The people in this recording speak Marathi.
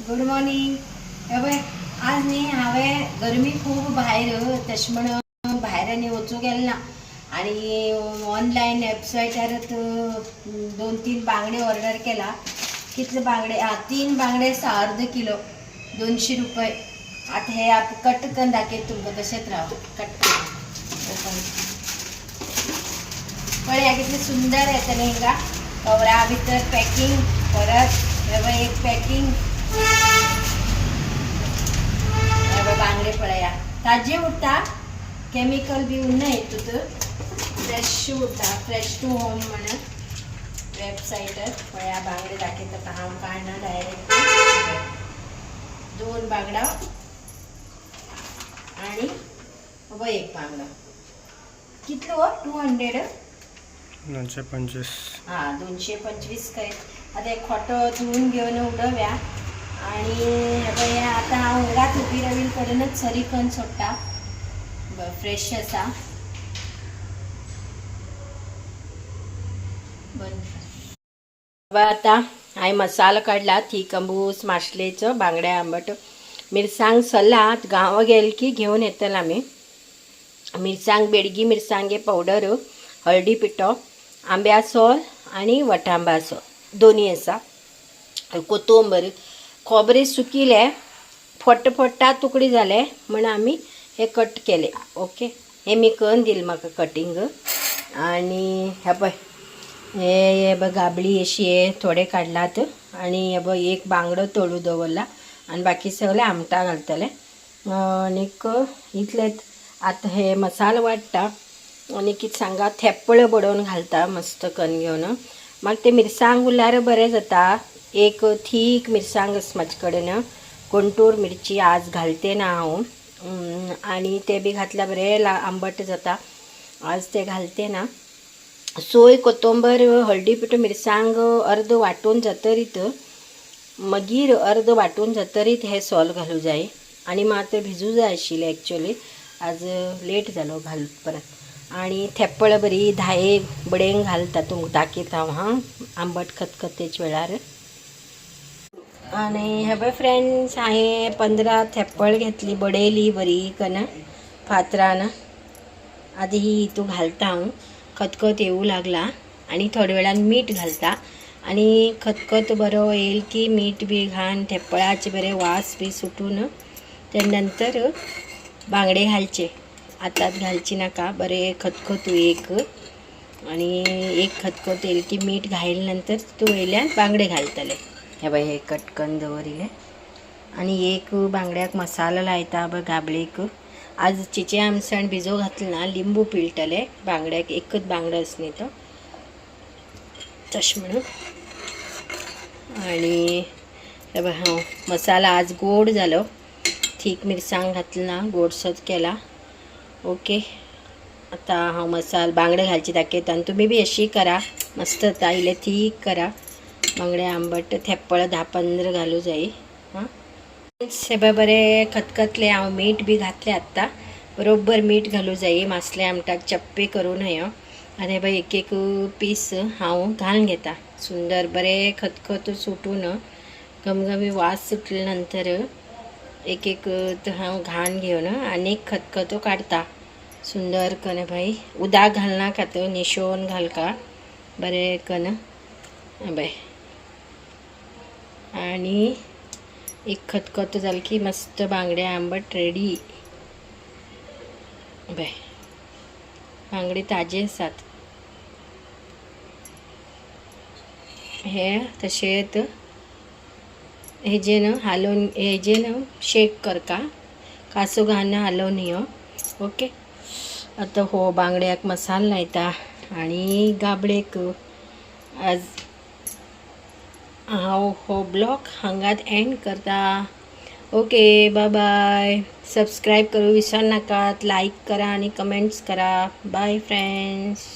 Good morning. आज न्ही हांवें गरमी खूब भायर तशें म्हण भायर आनी वचूंक गेलें ना आनी ऑनलायन वेबसायटार 2-3 बांगडे ऑर्डर केला. कितले बांगडे? 3 बांगडे 6 किलो 200 रुपये. आता हे कट करून दाखयत तुमकां. तशेंच राव कट ओपन पळया कितले सुंदर येतले हिंगा. कवरा भितर पॅकिंग परत एक पॅकिंग. बांगडे पळया ताजे उरता, केमिकल बी उरना हेतूत. फ्रेश उरता, फ्रेश टू होम म्हणून वेबसायटार. पळया बांगडे दाखयता हांव काडना डायरेक्ट. 2 बांगडा आणि एक बांगडा. कितलो? 200. 225. हां 225 काय. आता एक खोटो धुवून घेवन उडोव्या आणि आता हांव हांगाच उबी रावील कडेनच सरी करून सोडटा. फ्रेश आसा. आता हांवें मसालो काडला. थिक अंबूस माशलेचो बांगडे आंबट. मिरसांग सलाद गांवा गेल की घेवन येतले आमी. मिरसांग बेडगी मिरसांगे पावडर, हळदी पिठो, आंब्या सोल आणि वटांबा सोल दोन्ही आसा. कोथंबीर, खोबरे सुकिले, फोट्टा तुकडी जाले म्हण आमी हे कट केले. ओके, हे मी करून दिले म्हाका कटिंग. आणि हे पळय हे गाबडी अशी हे थोडे काडलात आणि हे पळय एक बांगडो तळू दवरला आणि बाकी सगळे आमटा घालतले. आनीक इतलेच. आता हे मसालो वाडटा आणि कितें सांगा थेप्पळ बडोवन घालता मस्त करून घेवन. म्हाका ते मिरसांग उरल्यार बरें जाता. एक थीक मिरसांग आसा म्हाजे कडेन. गुंटूर मिरची आज घालते ना हांव. आणि ते बी घातल्यार बरें आंबट जाता. आज ते घालते ना. सोय, कोथंबीर, हळदी पिठो, मिरसांग अर्द वाटून जातरीत मागीर अर्द वाटून जातरीत हे सोल घालूं जाय. आणि म्हाका ते भिजू जाय आशिल्ले एक्चुअली. आज लेट जालो घालूंक परत. आणि थेप्पळ बरी 10 बडेंग घालता. तुमकां दाखयता हांव हां आंबट खतखतेच्या वेळार. आणि हे पळय फ्रेंड्स, हांवें 15 थेप्पळ घेतली, बडयली बरी कन फातरान. आतां ही हितू घालता हांव. खतखत येवू लागला आणि थोड्या वेळान मीठ घालता. आणि खतखत बरो येईल की मीठ बी घालून थेप्पळाचे बरे वास बी सुटून ते नंतर बांगडे घालचे. आतांच घालची नाका. बरे खतखत एक आणि एक खतखत येईल की मीठ घायल नंतर तूं वयल्यान बांगडे घालतले. हे बाय हे कटकन दवरिले. आणि एक बांगड्याक मसालो लायता गाबळेक. आज चिचे आमसण भिजो घातले ना, लिंबू पिळटले बांगड्याक. एकच बांगडो आसा न्ही तो तशें म्हणून. आणि हे बाय हांव मसाला आज गोड जालो. थीक मिरसांग घातली ना, गोडसोच केला. ओके, आता हांव मसाला बांगडे घालची दाखयता आनी तुमी बी अशी करा. मस्त जाता. इल्ले थीक करा बांगडे आंबट. थेप्पळ 10-15 घालूं जाय. हां हे बरे खतखतले. हांव मीठ बी घातले आत्तां. बरोबर मीठ घालूं जाय मासले आमटाक चप्पे करूं नयो. आनी हे एक एक पीस हांव घालून घेता. सुंदर बरे खतखत सुटून घमघमी वास सुटले नंतर एक एक हांव घाण घेवन आनीक खतखतो काडता सुंदर कन. भाई उदक घालनाका, तो निशोवन घालका बरे कन बाय. आणि एक खतखत जाल की मस्त बांगडे आंबट रेडी. बाय बांगडे ताजे आसात. हे तशेंच हेजेन हालोवन हेजेन शेक करका. कासो घालून हालोवन यो. ओके, आता हो बांगड्याक मसालो लायता आणि गाबडेक. आज हांव हो ब्लॉग हांगात एंड करता. Okay, bye bye. सबस्क्राईब करूं विसरू नाकात. लाईक करा आणि कमेंट्स करा. Bye friends.